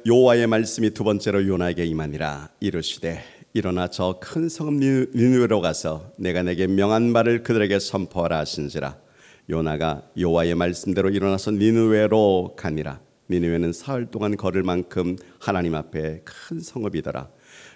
여호와의 말씀이 두 번째로 요나에게 임하니라. 이르시되 일어나 저 큰 성읍 니느웨로 가서 내가 내게 명한 말을 그들에게 선포하라 하신지라. 요나가 여호와의 말씀대로 일어나서 니느웨로 가니라. 니느웨는 사흘 동안 걸을 만큼 하나님 앞에 큰 성읍이더라.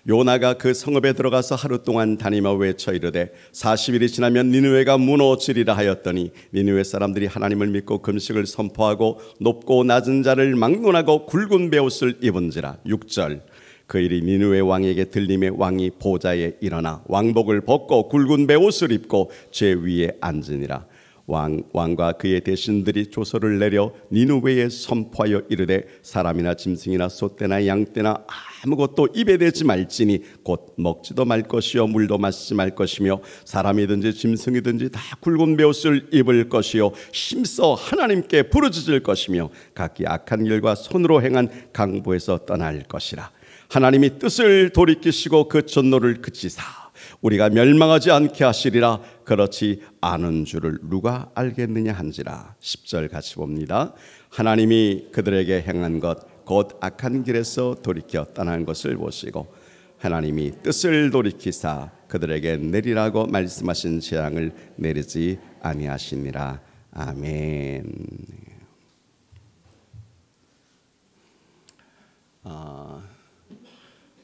요나가 그 성읍에 들어가서 하루 동안 다니며 외쳐 이르되 40일이 지나면 니느웨가 무너지리라 하였더니 니느웨 사람들이 하나님을 믿고 금식을 선포하고 높고 낮은 자를 막론하고 굵은 베옷을 입은지라. 6절 그 일이 니느웨 왕에게 들림에 왕이 보좌에 일어나 왕복을 벗고 굵은 베옷을 입고 제 위에 앉으니라. 왕과 그의 대신들이 조서를 내려 니느웨에 선포하여 이르되 사람이나 짐승이나 소떼나 양떼나 아무것도 입에 대지 말지니 곧 먹지도 말 것이요 물도 마시지 말 것이며 사람이든지 짐승이든지 다 굵은 베옷을 입을 것이요 힘써 하나님께 부르짖을 것이며 각기 악한 일과 손으로 행한 강보에서 떠날 것이라. 하나님이 뜻을 돌이키시고 그 전노를 그치사 우리가 멸망하지 않게 하시리라. 그렇지 않은 줄을 누가 알겠느냐 한지라. 10절 같이 봅니다. 하나님이 그들에게 행한 것 곧 악한 길에서 돌이켜 떠난 것을 보시고 하나님이 뜻을 돌이키사 그들에게 내리라고 말씀하신 재앙을 내리지 아니하시니라. 아멘.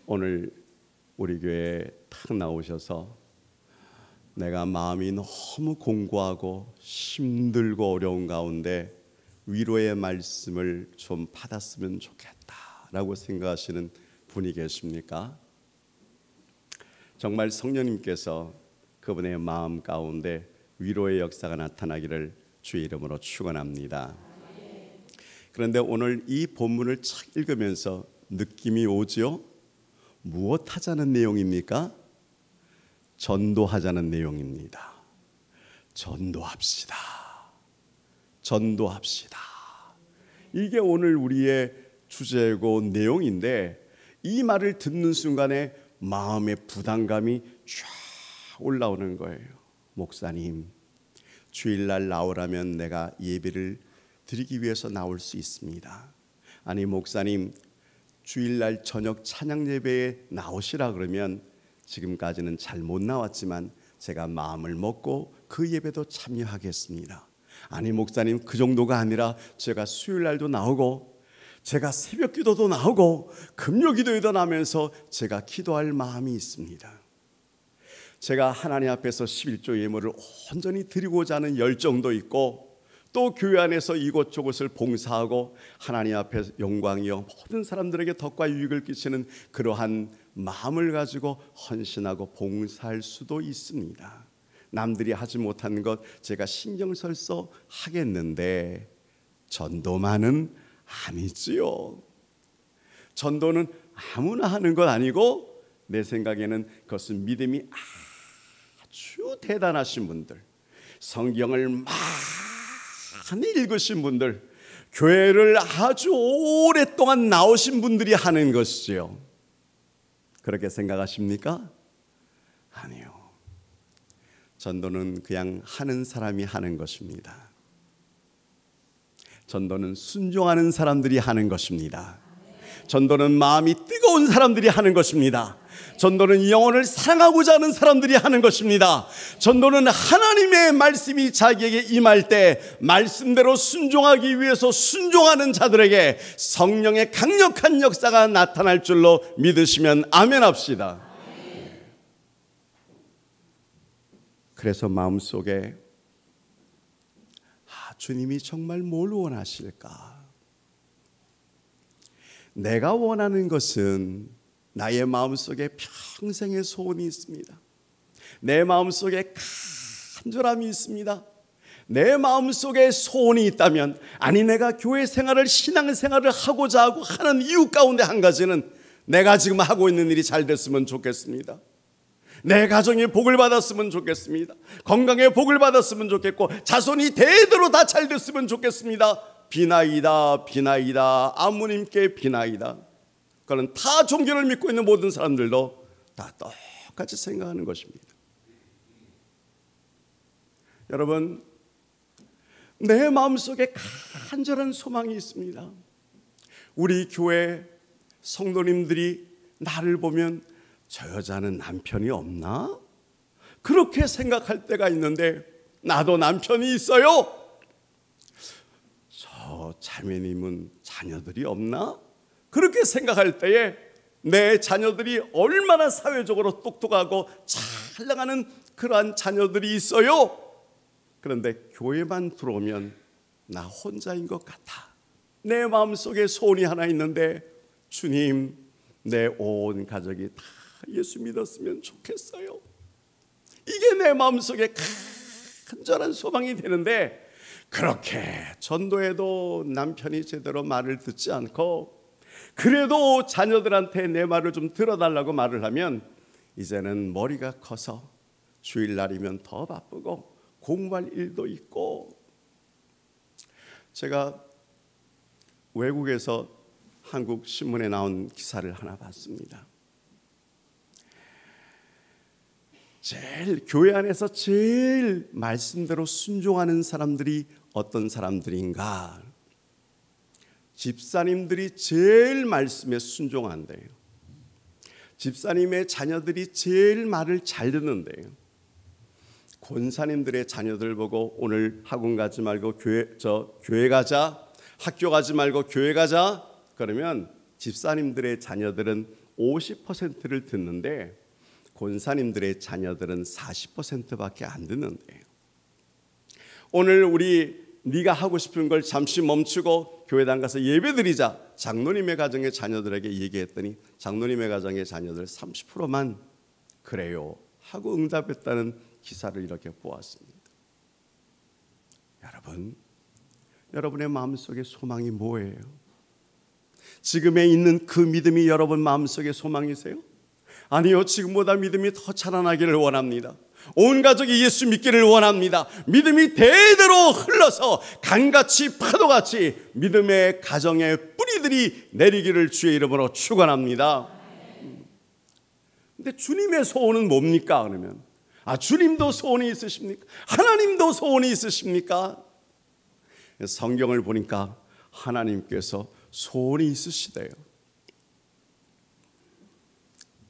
오늘 우리 교회에 탁 나오셔서 내가 마음이 너무 공고하고 힘들고 어려운 가운데 위로의 말씀을 좀 받았으면 좋겠다라고 생각하시는 분이 계십니까? 정말 성령님께서 그분의 마음 가운데 위로의 역사가 나타나기를 주의 이름으로 축원합니다. 그런데 오늘 이 본문을 쫙 읽으면서 느낌이 오지요? 무엇 하자는 내용입니까? 전도하자는 내용입니다. 전도합시다. 전도합시다. 이게 오늘 우리의 주제고 내용인데 이 말을 듣는 순간에 마음의 부담감이 쫙 올라오는 거예요. 목사님, 주일날 나오라면 내가 예배를 드리기 위해서 나올 수 있습니다. 아니 목사님, 주일날 저녁 찬양 예배에 나오시라 그러면 지금까지는 잘 못 나왔지만 제가 마음을 먹고 그 예배도 참여하겠습니다. 아니 목사님, 그 정도가 아니라 제가 수요일날도 나오고 제가 새벽 기도도 나오고 금요 기도에도 나면서 제가 기도할 마음이 있습니다. 제가 하나님 앞에서 11조 예물을 온전히 드리고자 하는 열정도 있고 또 교회 안에서 이곳저곳을 봉사하고 하나님 앞에 영광이요 모든 사람들에게 덕과 유익을 끼치는 그러한 마음을 가지고 헌신하고 봉사할 수도 있습니다. 남들이 하지 못하는 것 제가 신경 써서 하겠는데 전도만은 아니지요. 전도는 아무나 하는 것 아니고 내 생각에는 그것은 믿음이 아주 대단하신 분들, 성경을 많이 읽으신 분들, 교회를 아주 오랫동안 나오신 분들이 하는 것이지요. 그렇게 생각하십니까? 아니요. 전도는 그냥 하는 사람이 하는 것입니다. 전도는 순종하는 사람들이 하는 것입니다. 전도는 마음이 뜨거운 사람들이 하는 것입니다. 전도는 영혼을 사랑하고자 하는 사람들이 하는 것입니다. 전도는 하나님의 말씀이 자기에게 임할 때 말씀대로 순종하기 위해서 순종하는 자들에게 성령의 강력한 역사가 나타날 줄로 믿으시면 아멘 합시다. 그래서 마음속에 주님이 정말 뭘 원하실까? 내가 원하는 것은 나의 마음속에 평생의 소원이 있습니다. 내 마음속에 간절함이 있습니다. 내 마음속에 소원이 있다면, 아니 내가 교회 생활을 신앙생활을 하고자 하고 하는 이유 가운데 한 가지는 내가 지금 하고 있는 일이 잘 됐으면 좋겠습니다. 내 가정이 복을 받았으면 좋겠습니다. 건강에 복을 받았으면 좋겠고 자손이 대대로 다 잘 됐으면 좋겠습니다. 비나이다 비나이다 아무님께 비나이다. 그건 다 종교를 믿고 있는 모든 사람들도 다 똑같이 생각하는 것입니다. 여러분, 내 마음속에 간절한 소망이 있습니다. 우리 교회 성도님들이 나를 보면 저 여자는 남편이 없나? 그렇게 생각할 때가 있는데, 나도 남편이 있어요. 저 자매님은 자녀들이 없나? 그렇게 생각할 때에 내 자녀들이 얼마나 사회적으로 똑똑하고 잘 나가는 그러한 자녀들이 있어요. 그런데 교회만 들어오면 나 혼자인 것 같아. 내 마음속에 소원이 하나 있는데, 주님, 내 온 가족이 다 예수 믿었으면 좋겠어요. 이게 내 마음속에 간절한 소망이 되는데, 그렇게 전도해도 남편이 제대로 말을 듣지 않고, 그래도 자녀들한테 내 말을 좀 들어달라고 말을 하면 이제는 머리가 커서 주일날이면 더 바쁘고 공부할 일도 있고. 제가 외국에서 한국 신문에 나온 기사를 하나 봤습니다. 교회 안에서 제일 말씀대로 순종하는 사람들이 어떤 사람들인가? 집사님들이 제일 말씀에 순종한대요. 집사님의 자녀들이 제일 말을 잘 듣는데요. 권사님들의 자녀들 보고 오늘 학원 가지 말고 교회 가자, 학교 가지 말고 교회 가자, 그러면 집사님들의 자녀들은 50%를 듣는데 권사님들의 자녀들은 40%밖에 안 듣는데요. 오늘 네가 하고 싶은 걸 잠시 멈추고 교회당 가서 예배드리자, 장로님의 가정의 자녀들에게 얘기했더니 장로님의 가정의 자녀들 30%만 그래요 하고 응답했다는 기사를 이렇게 보았습니다. 여러분의 마음속에 소망이 뭐예요? 지금에 있는 그 믿음이 여러분 마음속에 소망이세요? 아니요, 지금보다 믿음이 더 자라나기를 원합니다. 온 가족이 예수 믿기를 원합니다. 믿음이 대대로 흘러서 강같이 파도같이 믿음의 가정의 뿌리들이 내리기를 주의 이름으로 축원합니다. 근데 주님의 소원은 뭡니까? 그러면 주님도 소원이 있으십니까? 하나님도 소원이 있으십니까? 성경을 보니까 하나님께서 소원이 있으시대요.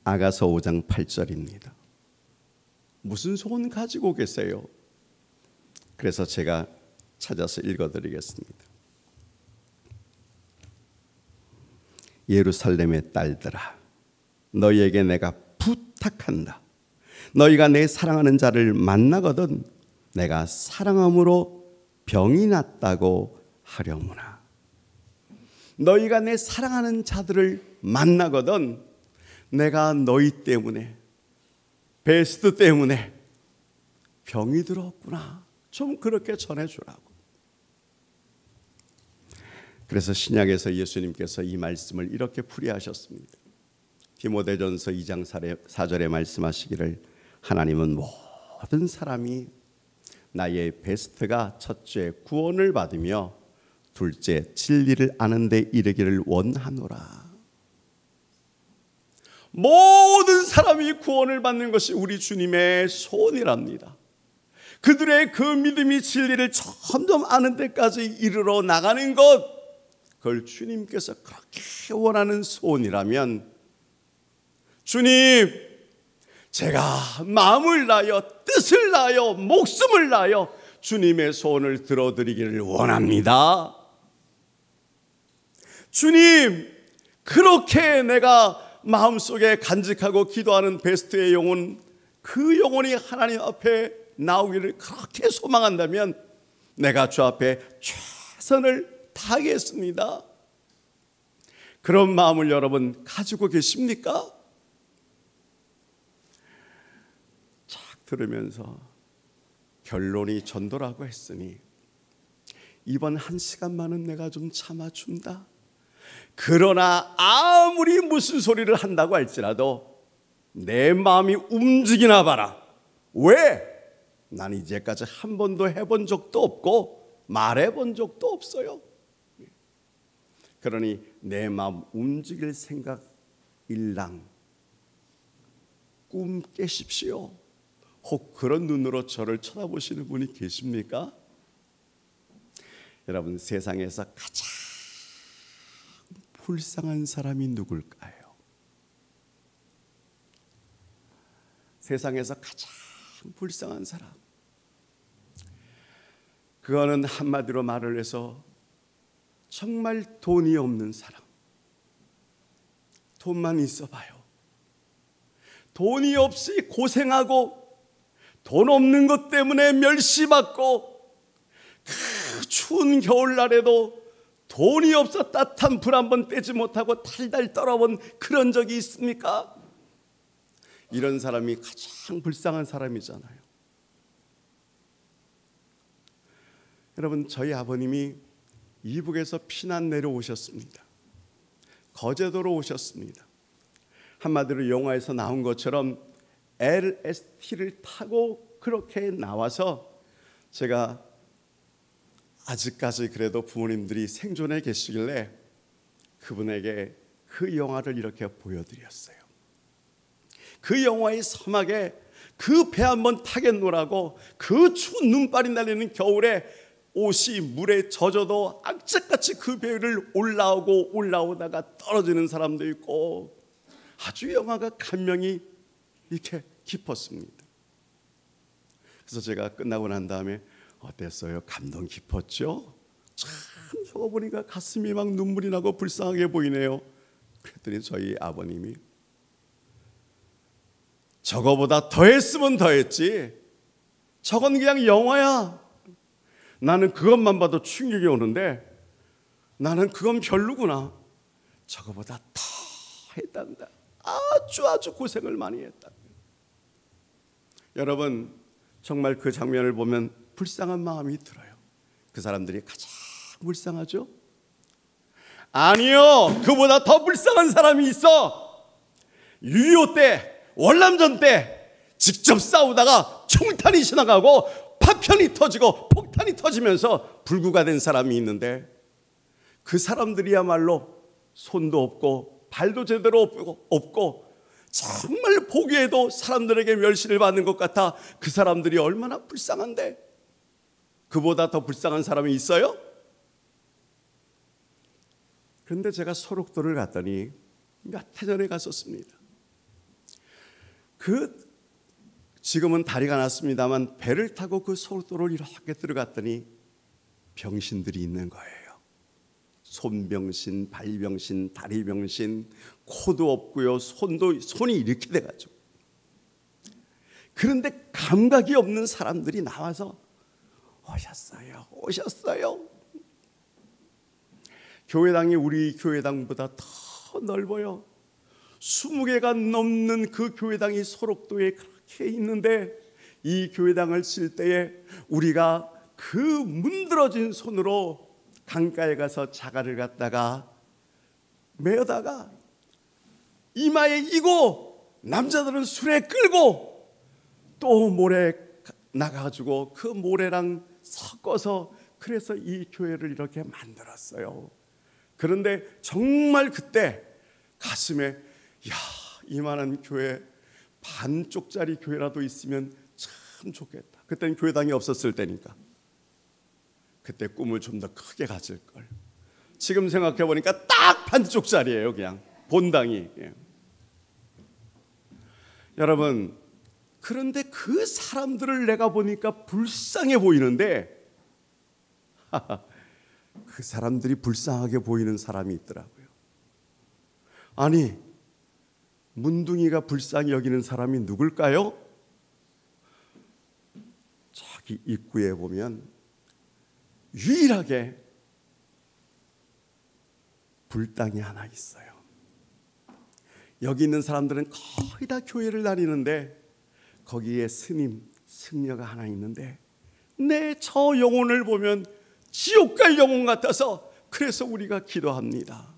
아가서 5장 8절입니다. 무슨 소원 가지고 계세요? 그래서 제가 찾아서 읽어드리겠습니다. 예루살렘의 딸들아, 너희에게 내가 부탁한다. 너희가 내 사랑하는 자를 만나거든 내가 사랑함으로 병이 났다고 하려무나. 너희가 내 사랑하는 자들을 만나거든 내가 너희 때문에, 베스트 때문에 병이 들었구나, 좀 그렇게 전해주라고. 그래서 신약에서 예수님께서 이 말씀을 이렇게 풀이하셨습니다. 디모데전서 2장 4절에 말씀하시기를 하나님은 모든 사람이 나의 베스트가 첫째 구원을 받으며 둘째 진리를 아는 데 이르기를 원하노라. 모든 사람이 구원을 받는 것이 우리 주님의 소원이랍니다. 그들의 그 믿음이 진리를 점점 아는 데까지 이르러 나가는 것, 그걸 주님께서 그렇게 원하는 소원이라면, 주님, 제가 마음을 다하여 뜻을 다하여 목숨을 다하여 주님의 소원을 들어드리기를 원합니다. 주님, 그렇게 내가 마음속에 간직하고 기도하는 베스트의 영혼, 그 영혼이 하나님 앞에 나오기를 그렇게 소망한다면 내가 주 앞에 최선을 다하겠습니다. 그런 마음을 여러분 가지고 계십니까? 착 들으면서 결론이 전도라고 했으니 이번 한 시간만은 내가 좀 참아준다. 그러나 아무리 무슨 소리를 한다고 할지라도 내 마음이 움직이나 봐라. 왜? 난 이제까지 한 번도 해본 적도 없고 말해본 적도 없어요. 그러니 내 마음 움직일 생각 일랑 꿈 깨십시오. 혹 그런 눈으로 저를 쳐다보시는 분이 계십니까? 여러분, 세상에서 가장 불쌍한 사람이 누굴까요? 세상에서 가장 불쌍한 사람, 그거는 한마디로 말을 해서 정말 돈이 없는 사람. 돈만 있어봐요. 돈이 없이 고생하고 돈 없는 것 때문에 멸시받고 그 추운 겨울날에도 돈이 없어 따뜻한 불 한 번 떼지 못하고 탈달 떨어본 그런 적이 있습니까? 이런 사람이 가장 불쌍한 사람이잖아요. 여러분, 저희 아버님이 이북에서 피난 내려오셨습니다. 거제도로 오셨습니다. 한마디로 영화에서 나온 것처럼 LST를 타고 그렇게 나와서, 제가 아직까지 그래도 부모님들이 생존해 계시길래 그분에게 그 영화를 이렇게 보여드렸어요. 그 영화의 서막에 그 배 한번 타겠노라고 그 추운 눈발이 날리는 겨울에 옷이 물에 젖어도 악착같이 그 배를 올라오다가 떨어지는 사람도 있고, 아주 영화가 감명이 이렇게 깊었습니다. 그래서 제가 끝나고 난 다음에 어땠어요? 감동 깊었죠? 참 저거 보니까 가슴이 막 눈물이 나고 불쌍하게 보이네요. 그랬더니 저희 아버님이 저거보다 더 했으면 더 했지, 저건 그냥 영화야. 나는 그것만 봐도 충격이 오는데 나는 그건 별로구나. 저거보다 더 했단다. 아주 고생을 많이 했다. 여러분, 정말 그 장면을 보면 불쌍한 마음이 들어요. 그 사람들이 가장 불쌍하죠? 아니요, 그보다 더 불쌍한 사람이 있어. 6.25 때, 월남전 때 직접 싸우다가 총탄이 지나가고 파편이 터지고 폭탄이 터지면서 불구가 된 사람이 있는데, 그 사람들이야말로 손도 없고 발도 제대로 없고 정말 보기에도 사람들에게 멸시를 받는 것 같아. 그 사람들이 얼마나 불쌍한데, 그보다 더 불쌍한 사람이 있어요? 그런데 제가 소록도를 갔더니 몇 해 전에 갔었습니다. 지금은 다리가 났습니다만 배를 타고 그 소록도를 이렇게 들어갔더니 병신들이 있는 거예요. 손병신, 발병신, 다리병신, 코도 없고요, 손이 이렇게 돼가지고. 그런데 감각이 없는 사람들이 나와서 오셨어요. 교회당이 우리 교회당보다 더 넓어요. 20개가 넘는 그 교회당이 소록도에 그렇게 있는데, 이 교회당을 칠 때에 우리가 그 문드러진 손으로 강가에 가서 자갈을 갖다가 메어다가 이마에 이고, 남자들은 술에 끌고 또 모래 나가가지고 그 모래랑 섞어서, 그래서 이 교회를 이렇게 만들었어요. 그런데 정말 그때 가슴에 이만한 교회, 반쪽짜리 교회라도 있으면 참 좋겠다. 그때는 교회당이 없었을 때니까. 그때 꿈을 좀 더 크게 가질 걸. 지금 생각해 보니까 딱 반쪽짜리예요, 그냥 본당이. 여러분, 그런데 그 사람들을 내가 보니까 불쌍해 보이는데 그 사람들이 불쌍하게 보이는 사람이 있더라고요. 아니, 문둥이가 불쌍히 여기는 사람이 누굴까요? 저기 입구에 보면 유일하게 불당이 하나 있어요. 여기 있는 사람들은 거의 다 교회를 다니는데 거기에 스님, 승려가 하나 있는데, 저 영혼을 보면 지옥 갈 영혼 같아서 그래서 우리가 기도합니다.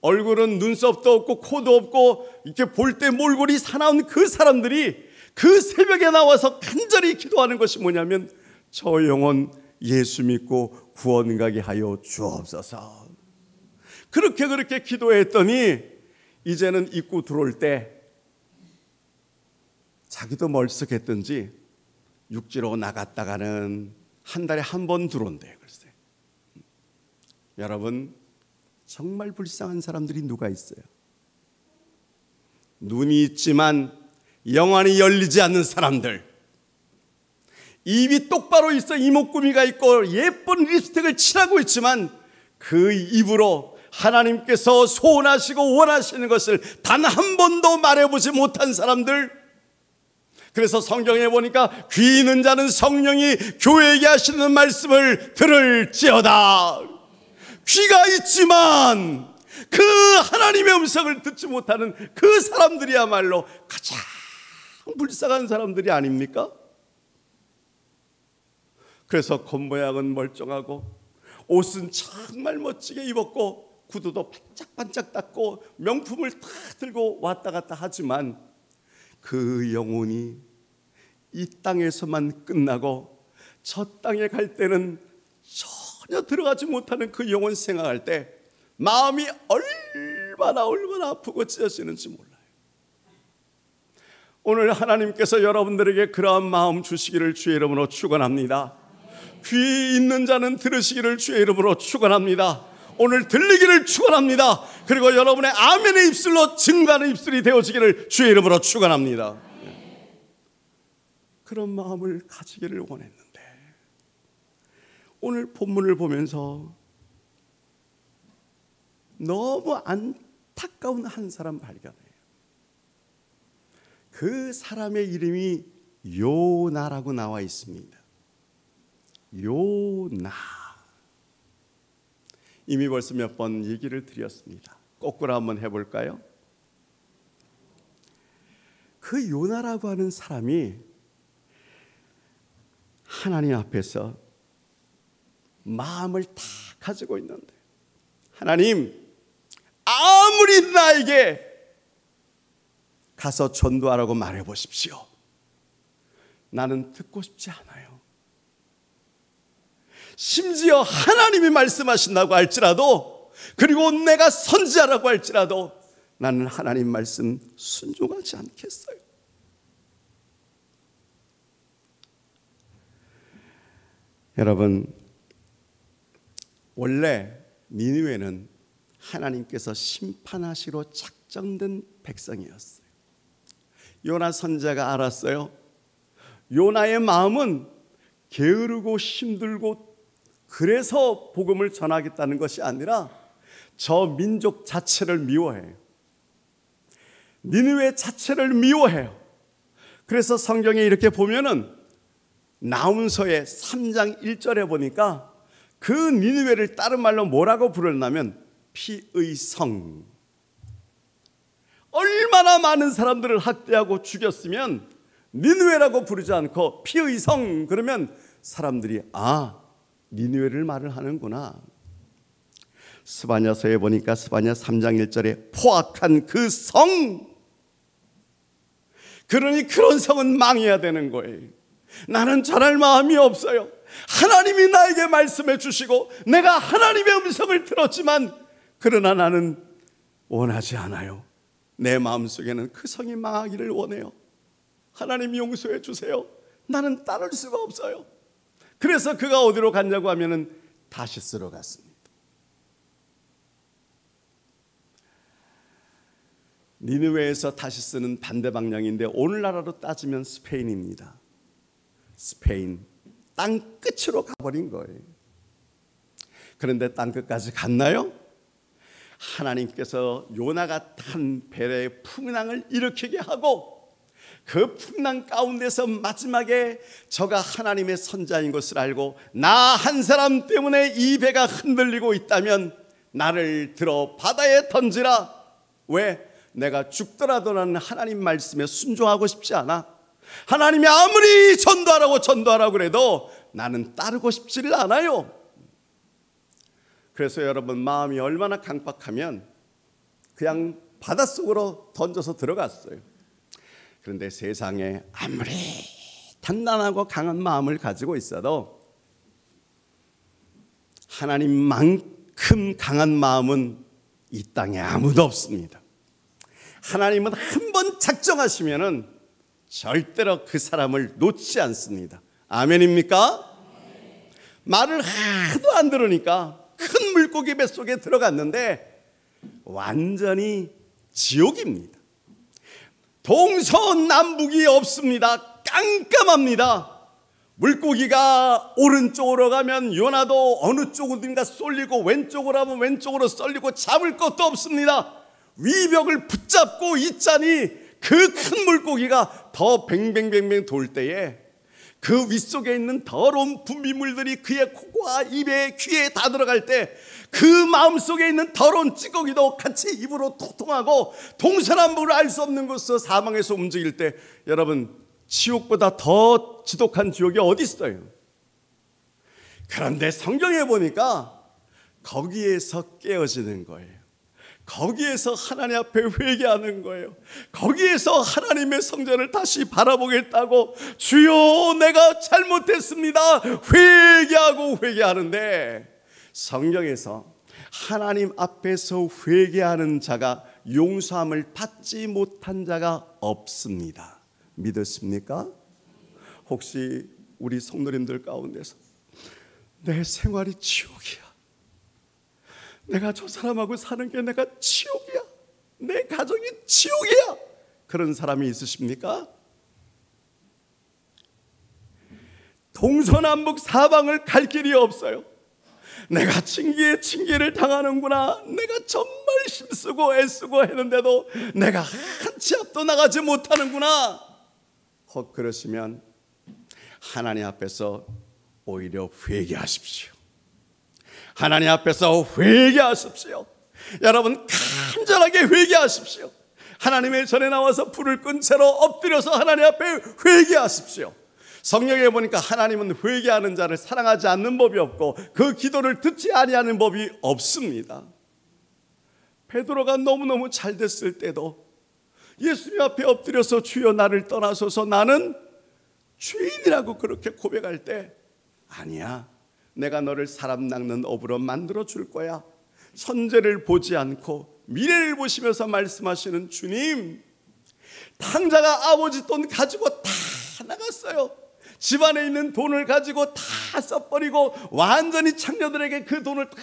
얼굴은 눈썹도 없고 코도 없고 이렇게 볼 때 몰골이 사나운 그 사람들이 그 새벽에 나와서 간절히 기도하는 것이 뭐냐면, 저 영혼 예수 믿고 구원 가게 하여 주옵소서. 그렇게 기도했더니 이제는 입구 들어올 때 자기도 멀썩했던지 육지로 나갔다가는 한 달에 한 번 들어온대요. 글쎄. 여러분, 정말 불쌍한 사람들이 누가 있어요? 눈이 있지만 영안이 열리지 않는 사람들, 입이 똑바로 있어 이목구비가 있고 예쁜 립스틱을 칠하고 있지만 그 입으로 하나님께서 소원하시고 원하시는 것을 단 한 번도 말해보지 못한 사람들. 그래서 성경에 보니까 귀 있는 자는 성령이 교회에게 하시는 말씀을 들을지어다. 귀가 있지만 그 하나님의 음성을 듣지 못하는 그 사람들이야말로 가장 불쌍한 사람들이 아닙니까? 그래서 겉모양은 멀쩡하고 옷은 정말 멋지게 입었고 구두도 반짝반짝 닦고 명품을 다 들고 왔다 갔다 하지만 그 영혼이 이 땅에서만 끝나고 저 땅에 갈 때는 전혀 들어가지 못하는 그 영혼 생각할 때 마음이 얼마나 아프고 찢어지는지 몰라요. 오늘 하나님께서 여러분들에게 그러한 마음 주시기를 주의 이름으로 축원합니다. 귀 있는 자는 들으시기를 주의 이름으로 축원합니다. 오늘 들리기를 축원합니다. 그리고 여러분의 아멘의 입술로 증거하는 입술이 되어지기를 주의 이름으로 축원합니다. 그런 마음을 가지기를 원했는데 오늘 본문을 보면서 너무 안타까운 한 사람 발견해요. 그 사람의 이름이 요나라고 나와 있습니다. 요나. 이미 벌써 몇 번 얘기를 드렸습니다. 거꾸로 한번 해볼까요? 그 요나라고 하는 사람이 하나님 앞에서 마음을 다 가지고 있는데, 하나님, 아무리 나에게 가서 전도하라고 말해보십시오. 나는 듣고 싶지 않아요. 심지어 하나님이 말씀하신다고 할지라도, 그리고 내가 선지자라고 할지라도 나는 하나님 말씀 순종하지 않겠어요. 여러분, 원래 니느웨는 하나님께서 심판하시러 작정된 백성이었어요. 요나 선지자가 알았어요. 요나의 마음은 게으르고 힘들고 그래서 복음을 전하겠다는 것이 아니라 저 민족 자체를 미워해요. 니느웨 자체를 미워해요. 그래서 성경에 이렇게 보면은 나훔서의 3장 1절에 보니까 그 니느웨를 다른 말로 뭐라고 부르냐면 피의 성. 얼마나 많은 사람들을 학대하고 죽였으면 니느웨라고 부르지 않고 피의 성 그러면 사람들이 니느웨를 말을 하는구나. 스바냐서에 보니까 스바냐 3장 1절에 포악한 그 성. 그러니 그런 성은 망해야 되는 거예요. 나는 전할 마음이 없어요. 하나님이 나에게 말씀해 주시고 내가 하나님의 음성을 들었지만 그러나 나는 원하지 않아요. 내 마음속에는 그 성이 망하기를 원해요. 하나님 용서해 주세요. 나는 따를 수가 없어요. 그래서 그가 어디로 갔냐고 하면은 다시스로 갔습니다. 니느웨에서 다시스는 반대 방향인데 오늘나라로 따지면 스페인입니다. 스페인 땅 끝으로 가버린 거예요. 그런데 땅 끝까지 갔나요? 하나님께서 요나가 탄 배의 풍랑을 일으키게 하고 그 풍랑 가운데서 마지막에 저가 하나님의 선자인 것을 알고 나 한 사람 때문에 이 배가 흔들리고 있다면 나를 들어 바다에 던지라. 왜? 내가 죽더라도 나는 하나님 말씀에 순종하고 싶지 않아. 하나님이 아무리 전도하라고 그래도 나는 따르고 싶지를 않아요. 그래서 여러분 마음이 얼마나 강박하면 그냥 바닷속으로 던져서 들어갔어요. 그런데 세상에 아무리 단단하고 강한 마음을 가지고 있어도 하나님만큼 강한 마음은 이 땅에 아무도 없습니다. 하나님은 한 번 작정하시면은 절대로 그 사람을 놓지 않습니다. 아멘입니까? 말을 하도 안 들으니까 큰 물고기 뱃속에 들어갔는데 완전히 지옥입니다. 동서남북이 없습니다. 깜깜합니다. 물고기가 오른쪽으로 가면 요나도 어느 쪽으로든가 쏠리고 왼쪽으로 하면 왼쪽으로 쏠리고 잡을 것도 없습니다. 위벽을 붙잡고 있자니 그 큰 물고기가 더 뱅뱅뱅뱅 돌 때에 그 윗속에 있는 더러운 분비물들이 그의 코와 입에 귀에 다 들어갈 때 그 마음속에 있는 더러운 찌꺼기도 같이 입으로 통통하고 동서남북을 알 수 없는 곳에서 사망에서 움직일 때 여러분 지옥보다 더 지독한 지옥이 어디 있어요? 그런데 성경에 보니까 거기에서 깨어지는 거예요. 거기에서 하나님 앞에 회개하는 거예요. 거기에서 하나님의 성전을 다시 바라보겠다고 주여 내가 잘못했습니다 회개하고 회개하는데 성경에서 하나님 앞에서 회개하는 자가 용서함을 받지 못한 자가 없습니다. 믿으십니까? 혹시 우리 성도님들 가운데서 내 생활이 지옥이야, 내가 저 사람하고 사는 게 내가 지옥이야, 내 가정이 지옥이야, 그런 사람이 있으십니까? 동서남북 사방을 갈 길이 없어요. 내가 징계에 징계를 당하는구나, 내가 정말 힘쓰고 애쓰고 했는데도 내가 한 치 앞도 나가지 못하는구나. 혹 그러시면 하나님 앞에서 오히려 회개하십시오. 하나님 앞에서 회개하십시오. 여러분 간절하게 회개하십시오. 하나님의 전에 나와서 불을 끈 채로 엎드려서 하나님 앞에 회개하십시오. 성경에 보니까 하나님은 회개하는 자를 사랑하지 않는 법이 없고 그 기도를 듣지 아니하는 법이 없습니다. 베드로가 너무너무 잘 됐을 때도 예수님 앞에 엎드려서 주여 나를 떠나소서 나는 죄인이라고 그렇게 고백할 때 아니야, 내가 너를 사람 낚는 어부로 만들어 줄 거야. 현재를 보지 않고 미래를 보시면서 말씀하시는 주님, 탕자가 아버지 돈 가지고 다 나갔어요. 집안에 있는 돈을 가지고 다 써버리고 완전히 창녀들에게 그 돈을 다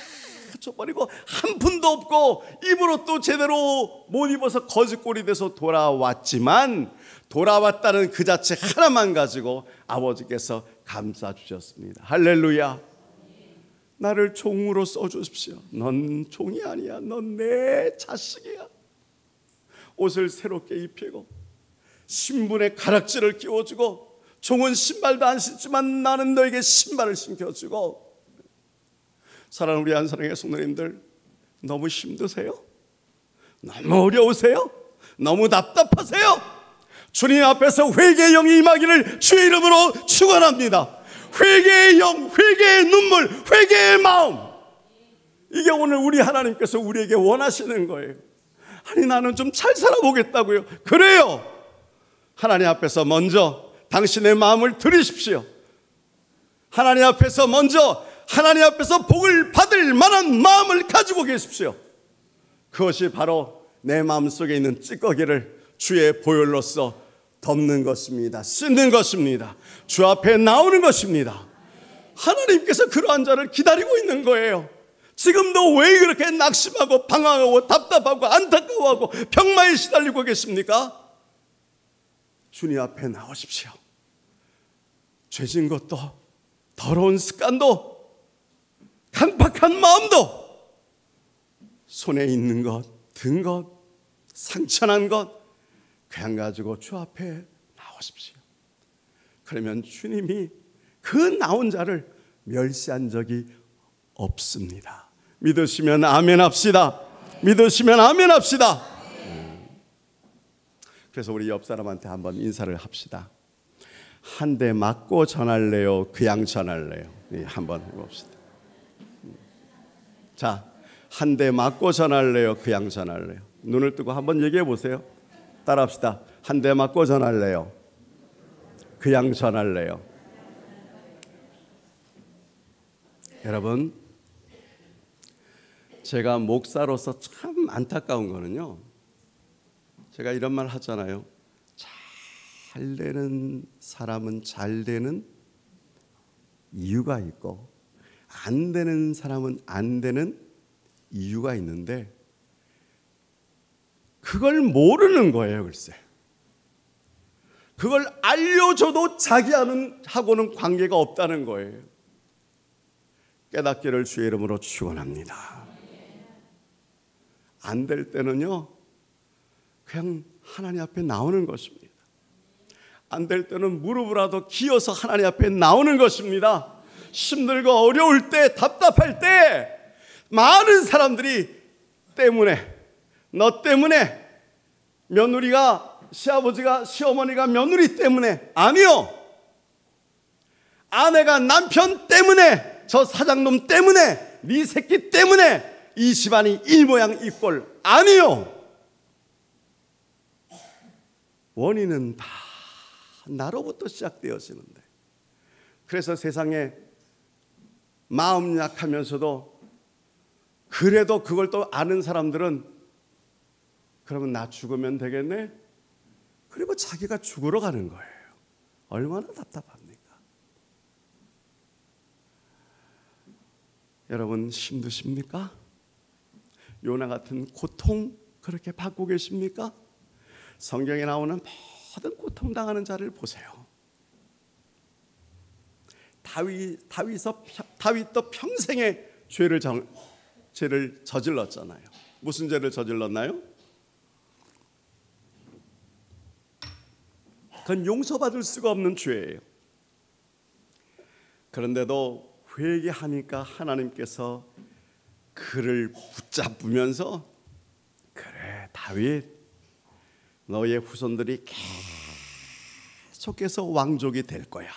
줘버리고 한 푼도 없고 입으로 또 제대로 못 입어서 거지꼴이 돼서 돌아왔지만 돌아왔다는 그 자체 하나만 가지고 아버지께서 감싸주셨습니다. 할렐루야. 나를 종으로 써주십시오. 넌 종이 아니야, 넌 내 자식이야. 옷을 새롭게 입히고 신분의 가락지를 끼워주고 종은 신발도 안 신지만 나는 너에게 신발을 신겨주고. 사랑하는 우리 안사랑의 성도님들, 너무 힘드세요? 너무 어려우세요? 너무 답답하세요? 주님 앞에서 회개의 영이 임하기를 주의 이름으로 축원합니다. 회개의 영, 회개의 눈물, 회개의 마음, 이게 오늘 우리 하나님께서 우리에게 원하시는 거예요. 아니 나는 좀 잘 살아보겠다고요. 그래요. 하나님 앞에서 먼저 당신의 마음을 들이십시오. 하나님 앞에서 먼저 하나님 앞에서 복을 받을 만한 마음을 가지고 계십시오. 그것이 바로 내 마음속에 있는 찌꺼기를 주의 보혈로서 덮는 것입니다. 씻는 것입니다. 주 앞에 나오는 것입니다. 하나님께서 그러한 자를 기다리고 있는 거예요. 지금도 왜 그렇게 낙심하고 방황하고 답답하고 안타까워하고 병마에 시달리고 계십니까? 주님 앞에 나오십시오. 죄진 것도 더러운 습관도 강팍한 마음도 손에 있는 것, 든 것, 상처난 것 그냥 가지고 주 앞에 나오십시오. 그러면 주님이 그 나온 자를 멸시한 적이 없습니다. 믿으시면 아멘 합시다. 믿으시면 아멘 합시다. 그래서 우리 옆 사람한테 한번 인사를 합시다. 한 대 맞고 전할래요? 그냥 전할래요? 한번 해봅시다. 자, 한 대 맞고 전할래요? 그냥 전할래요? 눈을 뜨고 한번 얘기해 보세요. 따라합시다. 한 대 맞고 전할래요? 그냥 전할래요? 여러분, 제가 목사로서 참 안타까운 거는요, 제가 이런 말 하잖아요. 잘 되는 사람은 잘 되는 이유가 있고 안 되는 사람은 안 되는 이유가 있는데 그걸 모르는 거예요. 글쎄, 그걸 알려줘도 자기하고는 관계가 없다는 거예요. 깨닫기를 주의 이름으로 축원합니다. 안 될 때는요, 그냥 하나님 앞에 나오는 것입니다. 안 될 때는 무릎이라도 기어서 하나님 앞에 나오는 것입니다. 힘들고 어려울 때, 답답할 때 많은 사람들이 너 때문에 며느리가, 시아버지가, 시어머니가 며느리 때문에, 아니요, 아내가 남편 때문에, 저 사장놈 때문에, 네 새끼 때문에 이 집안이 이 모양 이 꼴, 아니요, 원인은 다 나로부터 시작되어지는데, 그래서 세상에 마음 약하면서도 그래도 그걸 또 아는 사람들은 그러면 나 죽으면 되겠네? 그리고 자기가 죽으러 가는 거예요. 얼마나 답답합니까? 여러분 힘드십니까? 요나 같은 고통 그렇게 받고 계십니까? 성경에 나오는 모든 고통당하는 자를 보세요. 다윗도 평생에 죄를 저질렀잖아요. 무슨 죄를 저질렀나요? 그건 용서받을 수가 없는 죄예요. 그런데도 회개하니까 하나님께서 그를 붙잡으면서, 그래 다윗, 너의 후손들이 계속해서 왕족이 될 거야.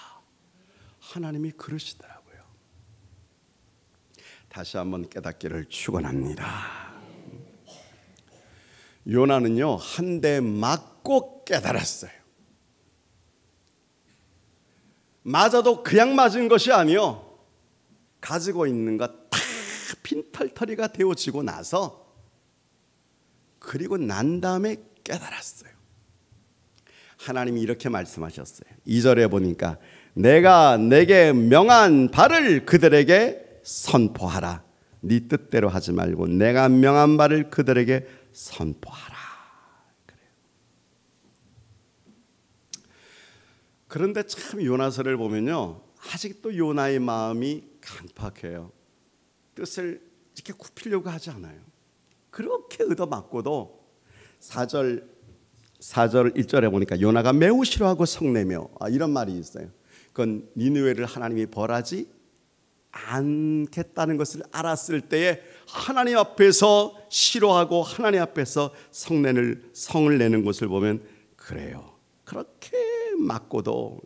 하나님이 그러시더라고요. 다시 한번 깨닫기를 축원합니다. 요나는요, 한 대 맞고 깨달았어요. 맞아도 그냥 맞은 것이 아니요, 가지고 있는 것 다 빈털터리가 되어지고 나서, 그리고 난 다음에 깨달았어요. 하나님이 이렇게 말씀하셨어요. 2절에 보니까 내가 내게 명한 바를 그들에게 선포하라. 네 뜻대로 하지 말고 내가 명한 바를 그들에게 선포하라. 그래요. 그런데 참 요나서를 보면요, 아직도 요나의 마음이 강팍해요. 뜻을 이렇게 굽히려고 하지 않아요. 그렇게 얻어맞고도 4절 1절에 보니까 요나가 매우 싫어하고 성내며, 이런 말이 있어요. 그건 니느웨를 하나님이 벌하지 않겠다는 것을 알았을 때에 하나님 앞에서 싫어하고 하나님 앞에서 성을 내는 것을 보면 그래요. 그렇게 맞고도,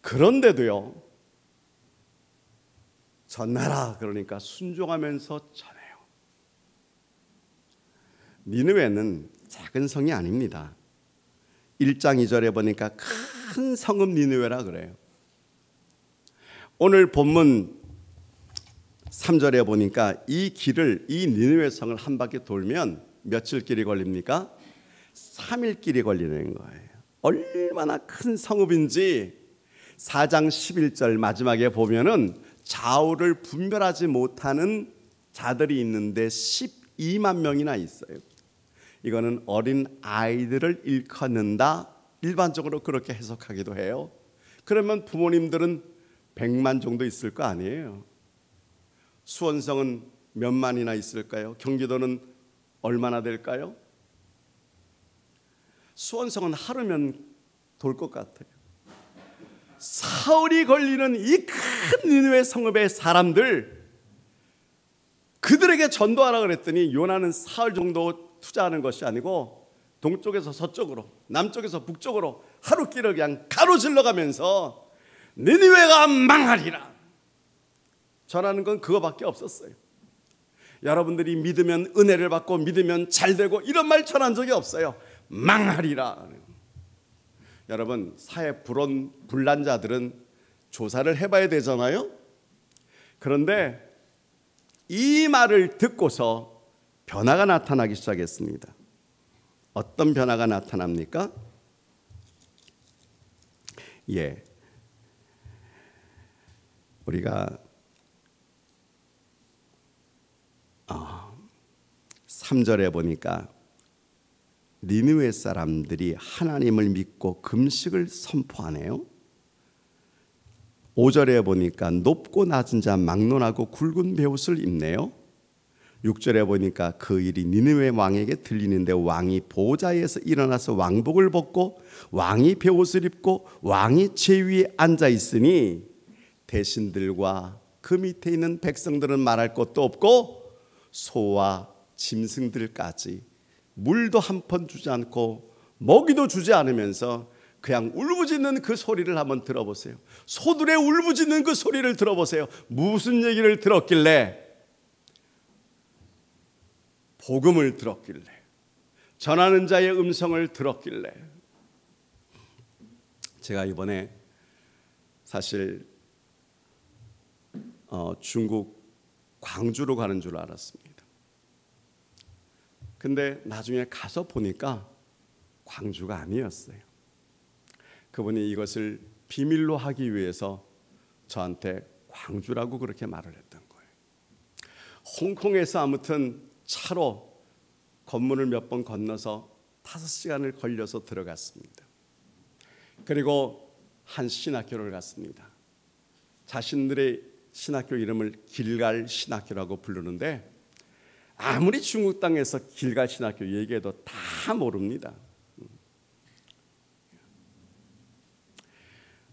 그런데도요, 전하라 그러니까 순종하면서 전해요. 니느웨는 작은 성이 아닙니다. 1장 2절에 보니까 큰 성읍 니느웨라 그래요. 오늘 본문 3절에 보니까 이 니느웨 성을 한 바퀴 돌면 며칠 길이 걸립니까? 3일 길이 걸리는 거예요. 얼마나 큰 성읍인지 4장 11절 마지막에 보면은 좌우를 분별하지 못하는 자들이 있는데 12만 명이나 있어요. 이거는 어린 아이들을 일컫는다, 일반적으로 그렇게 해석하기도 해요. 그러면 부모님들은 100만 정도 있을 거 아니에요. 수원성은 몇 만이나 있을까요? 경기도는 얼마나 될까요? 수원성은 하루면 돌 것 같아요. 사흘이 걸리는 이 큰 니느웨 성읍의 사람들, 그들에게 전도하라 그랬더니 요나는 사흘 정도 투자하는 것이 아니고 동쪽에서 서쪽으로, 남쪽에서 북쪽으로 하루길을 그냥 가로질러 가면서 니느웨가 망하리라 전하는 건 그거밖에 없었어요. 여러분들이 믿으면 은혜를 받고 믿으면 잘 되고 이런 말 전한 적이 없어요. 망하리라. 여러분, 사회 불난 자들은 조사를 해봐야 되잖아요. 그런데 이 말을 듣고서 변화가 나타나기 시작했습니다. 어떤 변화가 나타납니까? 우리가 3절에 보니까 니느웨 사람들이 하나님을 믿고 금식을 선포하네요. 5절에 보니까 높고 낮은 자 막론하고 굵은 베옷을 입네요. 6절에 보니까 그 일이 니느웨 왕에게 들리는데 왕이 보좌에서 일어나서 왕복을 벗고 왕이 베옷을 입고 왕이 제위에 앉아 있으니 대신들과 그 밑에 있는 백성들은 말할 것도 없고 소와 짐승들까지 물도 한 번 주지 않고 먹이도 주지 않으면서 그냥 울부짖는 그 소리를 한번 들어보세요. 소들의 울부짖는 그 소리를 들어보세요. 무슨 얘기를 들었길래? 복음을 들었길래, 전하는 자의 음성을 들었길래. 제가 이번에 사실 중국 광주로 가는 줄 알았습니다. 근데 나중에 가서 보니까 광주가 아니었어요. 그분이 이것을 비밀로 하기 위해서 저한테 광주라고 그렇게 말을 했던 거예요. 홍콩에서 아무튼 차로 건물을 몇 번 건너서 5시간을 걸려서 들어갔습니다. 그리고 한 신학교를 갔습니다. 자신들의 신학교 이름을 길갈 신학교라고 부르는데 아무리 중국 땅에서 길갈 신학교 얘기해도 다 모릅니다.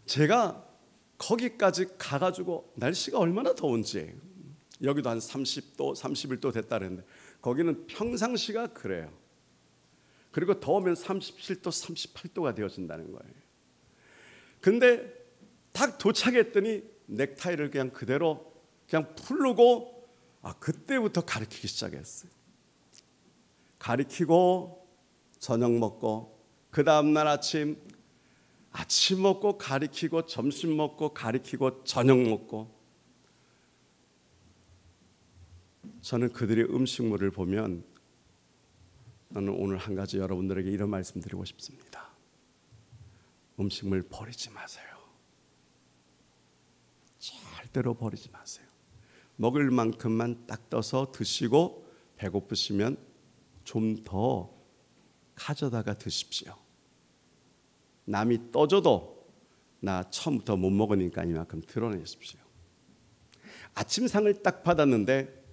제가 거기까지 가가지고 날씨가 얼마나 더운지, 여기도 한 30도, 31도 됐다 그랬는데 거기는 평상시가 그래요. 그리고 더우면 37도, 38도가 되어진다는 거예요. 근데 딱 도착했더니 넥타이를 그냥 그대로 그냥 풀르고 그때부터 가르치기 시작했어요. 가르치고 저녁 먹고 그 다음날 아침 먹고 가르치고 점심 먹고 가르치고 저녁 먹고. 저는 그들의 음식물을 보면 나는 오늘 한 가지 여러분들에게 이런 말씀 드리고 싶습니다. 음식물 버리지 마세요. 절대로 버리지 마세요. 먹을 만큼만 딱 떠서 드시고 배고프시면 좀 더 가져다가 드십시오. 남이 떠줘도 나 처음부터 못 먹으니까 이만큼 드러내십시오. 아침상을 딱 받았는데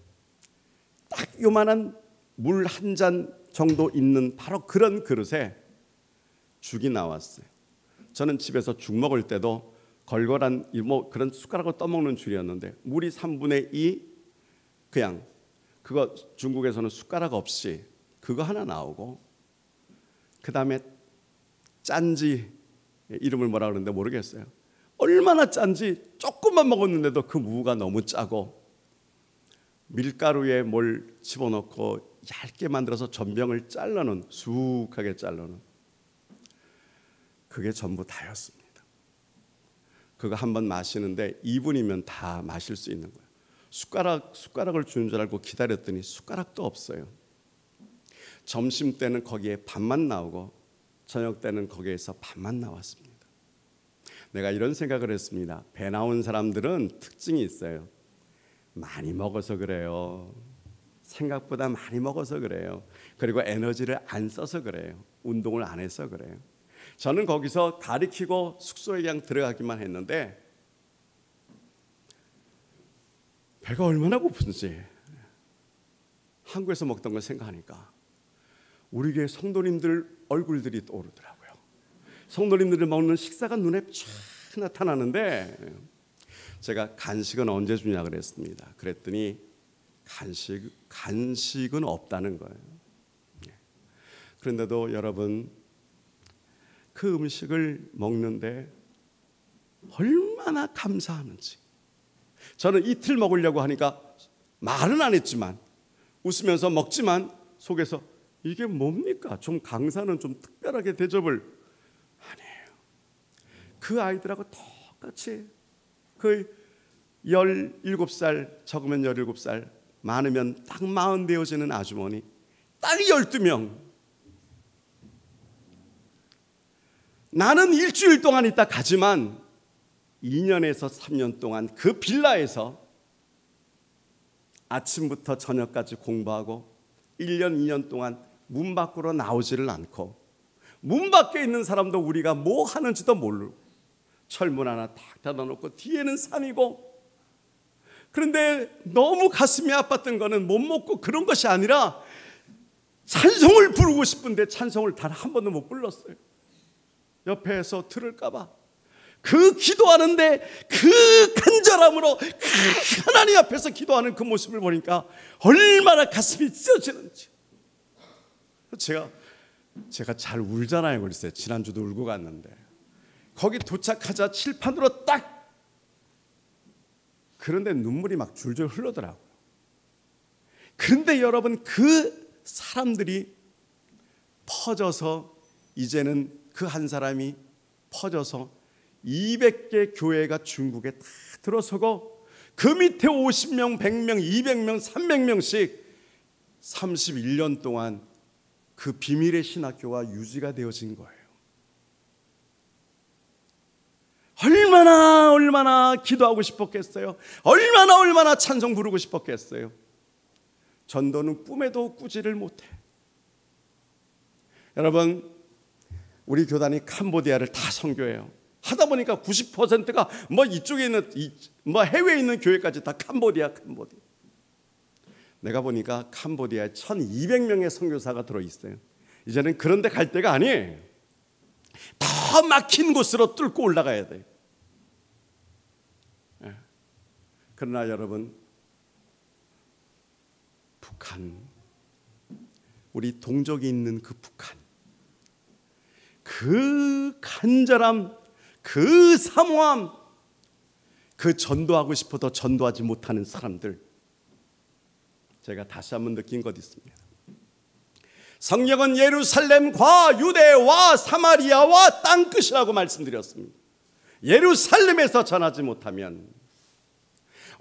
딱 요만한 물 한 잔 정도 있는 바로 그런 그릇에 죽이 나왔어요. 저는 집에서 죽 먹을 때도 걸걸한 그런 숟가락으로 떠먹는 줄이었는데 물이 3분의 2 그냥 그거 중국에서는 숟가락 없이 그거 하나 나오고, 그 다음에 짠지, 이름을 뭐라 그러는데 모르겠어요. 얼마나 짠지 조금만 먹었는데도 그 무가 너무 짜고 밀가루에 뭘 집어넣고 얇게 만들어서 전병을 잘라놓은, 수북하게 잘라놓은 그게 전부 다였습니다. 그거 한번 마시는데 2분이면 다 마실 수 있는 거예요. 숟가락을 주는 줄 알고 기다렸더니 숟가락도 없어요. 점심 때는 거기에 밥만 나오고 저녁 때는 거기에서 밥만 나왔습니다. 내가 이런 생각을 했습니다. 배 나온 사람들은 특징이 있어요. 많이 먹어서 그래요. 생각보다 많이 먹어서 그래요. 그리고 에너지를 안 써서 그래요. 운동을 안 해서 그래요. 저는 거기서 가리키고 숙소에 그냥 들어가기만 했는데 배가 얼마나 고픈지 한국에서 먹던 걸 생각하니까 우리 교회 성도님들 얼굴들이 떠오르더라고요. 성도님들이 먹는 식사가 눈에 쫙 나타나는데 제가 간식은 언제 주냐 그랬습니다. 그랬더니 간식은 없다는 거예요. 그런데도 여러분, 그 음식을 먹는데 얼마나 감사하는지. 저는 이틀 먹으려고 하니까 말은 안 했지만 웃으면서 먹지만 속에서 이게 뭡니까? 좀 강사는 좀 특별하게 대접을 아니에요. 그 아이들하고 똑같이 그 17살, 적으면 17살, 많으면 딱 40 되어지는 아주머니 딱 12명. 나는 일주일 동안 있다 가지만 2년에서 3년 동안 그 빌라에서 아침부터 저녁까지 공부하고 1년, 2년 동안 문 밖으로 나오지를 않고 문 밖에 있는 사람도 우리가 뭐 하는지도 모르고 철문 하나 탁 닫아놓고 뒤에는 산이고, 그런데 너무 가슴이 아팠던 거는 못 먹고 그런 것이 아니라 찬송을 부르고 싶은데 찬송을 단 한 번도 못 불렀어요. 옆에서 들을까 봐. 그 기도하는데 그 간절함으로 하나님 앞에서 기도하는 그 모습을 보니까 얼마나 가슴이 찢어지는지. 제가 잘 울잖아요. 글쎄 지난주도 울고 갔는데 거기 도착하자 칠판으로 딱, 그런데 눈물이 막 줄줄 흐르더라고요. 그런데 여러분, 그 사람들이 퍼져서 이제는 그 한 사람이 퍼져서 200개 교회가 중국에 다 들어서고 그 밑에 50명, 100명, 200명, 300명씩 31년 동안 그 비밀의 신학교가 유지가 되어진 거예요. 얼마나 기도하고 싶었겠어요. 얼마나 찬송 부르고 싶었겠어요. 전도는 꿈에도 꾸지를 못해. 여러분, 우리 교단이 캄보디아를 다 선교해요. 하다 보니까 90%가 뭐 이쪽에 있는 뭐 해외에 있는 교회까지 다 캄보디아. 내가 보니까 캄보디아에 1200명의 선교사가 들어있어요. 이제는 그런 데 갈 때가 아니에요. 더 막힌 곳으로 뚫고 올라가야 돼요. 그러나 여러분, 북한, 우리 동족이 있는 그 북한, 그 간절함, 그 사모함, 그 전도하고 싶어도 전도하지 못하는 사람들, 제가 다시 한번 느낀 것 있습니다. 성경은 예루살렘과 유대와 사마리아와 땅끝이라고 말씀드렸습니다. 예루살렘에서 전하지 못하면,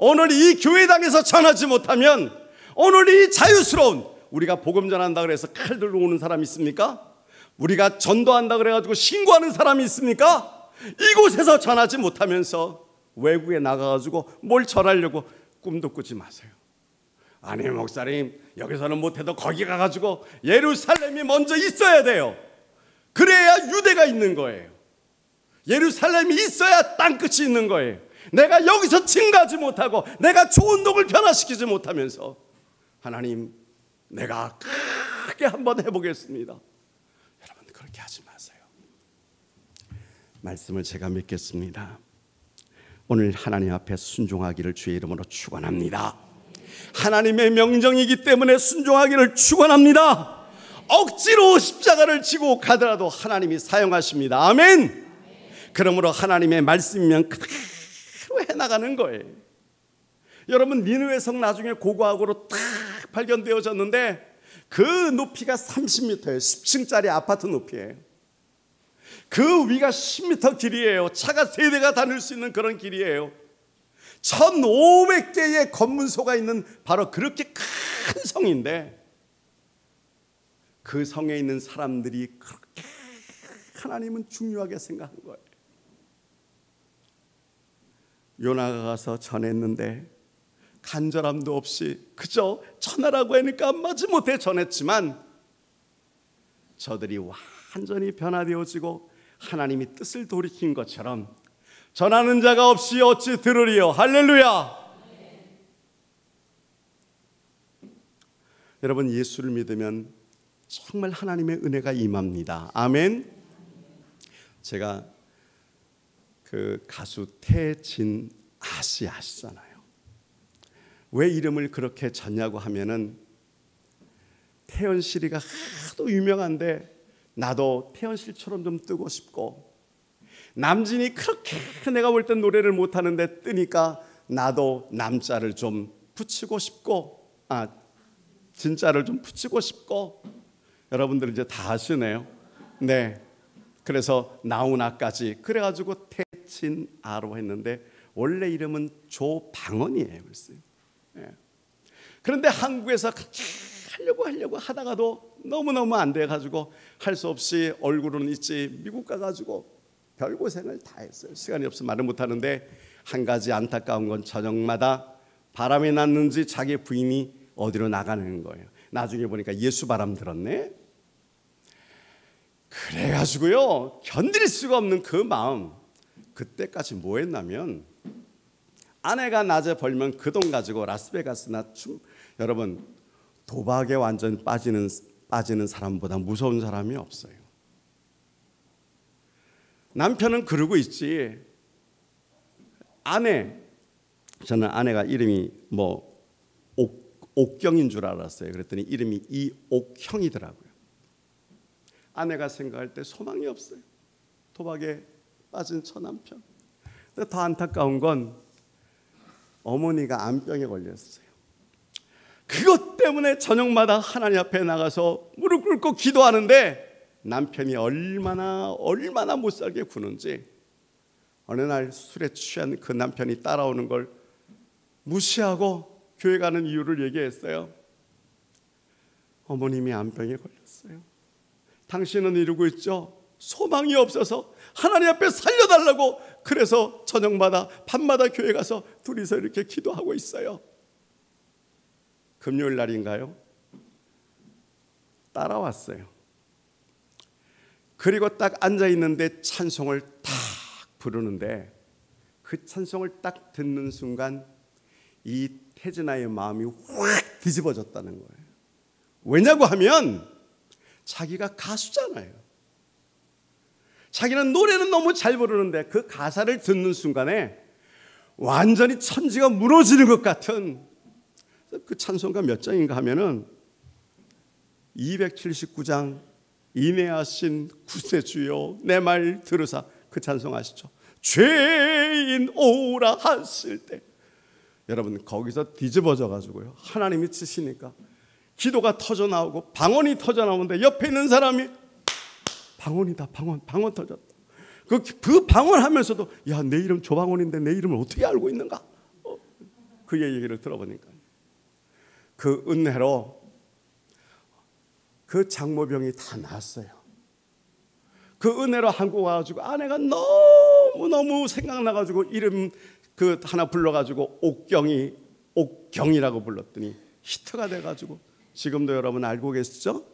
오늘 이 교회당에서 전하지 못하면, 오늘 이 자유스러운, 우리가 복음 전한다 그래서 칼 들고 오는 사람이 있습니까? 우리가 전도한다 그래가지고 신고하는 사람이 있습니까? 이곳에서 전하지 못하면서 외국에 나가가지고 뭘 전하려고 꿈도 꾸지 마세요. 아니 목사님, 여기서는 못해도 거기 가가지고 예루살렘이 먼저 있어야 돼요. 그래야 유대가 있는 거예요. 예루살렘이 있어야 땅끝이 있는 거예요. 내가 여기서 증가하지 못하고 내가 좋은 독을 변화시키지 못하면서, 하나님, 내가 크게 한번 해보겠습니다. 여러분, 그렇게 하지 마세요. 말씀을 제가 믿겠습니다. 오늘 하나님 앞에 순종하기를 주의 이름으로 축원합니다. 하나님의 명령이기 때문에 순종하기를 축원합니다. 억지로 십자가를 지고 가더라도 하나님이 사용하십니다. 아멘. 그러므로 하나님의 말씀이면 그대로 해나가는 거예요. 여러분, 니느웨 성 나중에 고고학으로 딱 발견되어졌는데 그 높이가 30m예요. 10층짜리 아파트 높이예요. 그 위가 10m 길이에요. 차가 3대가 다닐 수 있는 그런 길이에요. 1500개의 검문소가 있는 바로 그렇게 큰 성인데, 그 성에 있는 사람들이 그렇게 하나님은 중요하게 생각한 거예요. 요나가 가서 전했는데 간절함도 없이 그저 전하라고 하니까 마지못해 전했지만, 저들이 완전히 변화되어지고 하나님이 뜻을 돌이킨 것처럼 전하는 자가 없이 어찌 들으리요. 할렐루야. 여러분, 예수를 믿으면 정말 하나님의 은혜가 임합니다. 아멘. 제가 그 가수 태진 아시잖아요. 왜 이름을 그렇게 졌냐고 하면은, 태연실이가 하도 유명한데 나도 태연실처럼 좀 뜨고 싶고, 남진이 그렇게 내가 볼 땐 노래를 못하는데 뜨니까 나도 남자를 좀 붙이고 싶고, 진짜를 좀 붙이고 싶고, 여러분들 이제 다 아시네요. 네, 그래서 나훈아까지 그래가지고 태진아로 했는데 원래 이름은 조방언이에요. 글쎄요. 네. 그런데 한국에서 하려고 하다가도 너무너무 안 돼가지고 할 수 없이 얼굴은 있지 미국 가가지고 별고생을 다 했어요. 시간이 없어 말을 못하는데 한 가지 안타까운 건 저녁마다 바람이 났는지 자기 부인이 어디로 나가는 거예요. 나중에 보니까 예수 바람 들었네. 그래가지고요, 견딜 수가 없는 그 마음. 그때까지 뭐 했냐면, 아내가 낮에 벌면 그 돈 가지고 라스베가스나 여러분, 도박에 완전 빠지는 사람보다 무서운 사람이 없어요. 남편은 그러고 있지. 저는 아내가 이름이 옥경인 줄 알았어요. 그랬더니 이름이 이옥형이더라고요. 아내가 생각할 때 소망이 없어요. 도박에 빠진 처남편. 근데 더 안타까운 건 어머니가 암병에 걸렸어요. 그것 때문에 저녁마다 하나님 앞에 나가서 무릎 꿇고 기도하는데 남편이 얼마나 못 살게 구는지, 어느 날 술에 취한 그 남편이 따라오는 걸 무시하고 교회 가는 이유를 얘기했어요. 어머님이 암병에 걸렸어요. 당신은 이러고 있죠. 소망이 없어서 하나님 앞에 살려달라고. 그래서 저녁마다 밤마다 교회 가서 둘이서 이렇게 기도하고 있어요. 금요일 날인가요? 따라왔어요. 그리고 딱 앉아있는데 찬송을 딱 부르는데, 그 찬송을 딱 듣는 순간 이 태진아의 마음이 확 뒤집어졌다는 거예요. 왜냐고 하면 자기가 가수잖아요. 자기는 노래는 너무 잘 부르는데 그 가사를 듣는 순간에 완전히 천지가 무너지는 것 같은, 그 찬송가 몇 장인가 하면은 279장 인애하신 구세주여 내 말 들으사, 그 찬송 아시죠? 죄인 오라 하실 때, 여러분 거기서 뒤집어져 가지고요, 하나님이 치시니까 기도가 터져 나오고 방언이 터져 나오는데 옆에 있는 사람이 방언이다, 방언 터졌다. 그 방언하면서도 야, 내 이름 조방언인데 내 이름을 어떻게 알고 있는가? 그의 얘기를 들어보니까 그 은혜로 그 장모병이 다 나았어요. 그 은혜로 한국 와가지고 아내가 너무 생각나가지고 이름 그 하나 불러가지고 옥경이라고 불렀더니 히트가 돼가지고 지금도 여러분 알고 계시죠?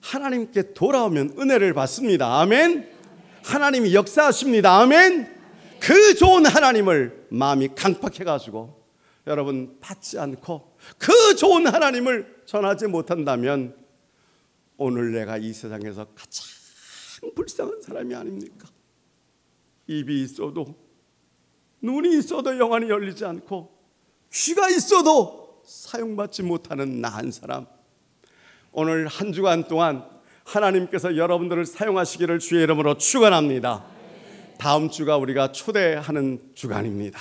하나님께 돌아오면 은혜를 받습니다. 아멘. 하나님이 역사하십니다. 아멘. 그 좋은 하나님을 마음이 강팍해가지고 여러분 받지 않고 그 좋은 하나님을 전하지 못한다면 오늘 내가 이 세상에서 가장 불쌍한 사람이 아닙니까? 입이 있어도, 눈이 있어도 영안이 열리지 않고, 귀가 있어도 사용받지 못하는 나 한 사람. 오늘 한 주간 동안 하나님께서 여러분들을 사용하시기를 주의 이름으로 축원합니다. 다음 주가 우리가 초대하는 주간입니다.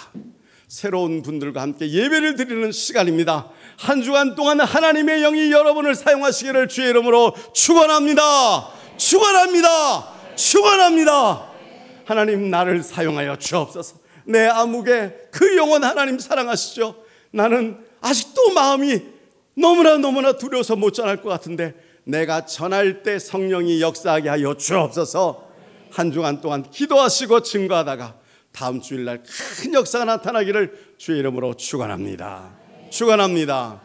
새로운 분들과 함께 예배를 드리는 시간입니다. 한 주간 동안 하나님의 영이 여러분을 사용하시기를 주의 이름으로 축원합니다. 축원합니다. 축원합니다. 하나님 나를 사용하여 주옵소서. 내 암흑에 그 영혼 하나님 사랑하시죠. 나는 아직도 마음이 너무나 두려워서 못 전할 것 같은데 내가 전할 때 성령이 역사하게 하여 주옵소서. 한 주간 동안 기도하시고 증거하다가 다음 주일날 큰 역사가 나타나기를 주의 이름으로 축원합니다. 축원합니다.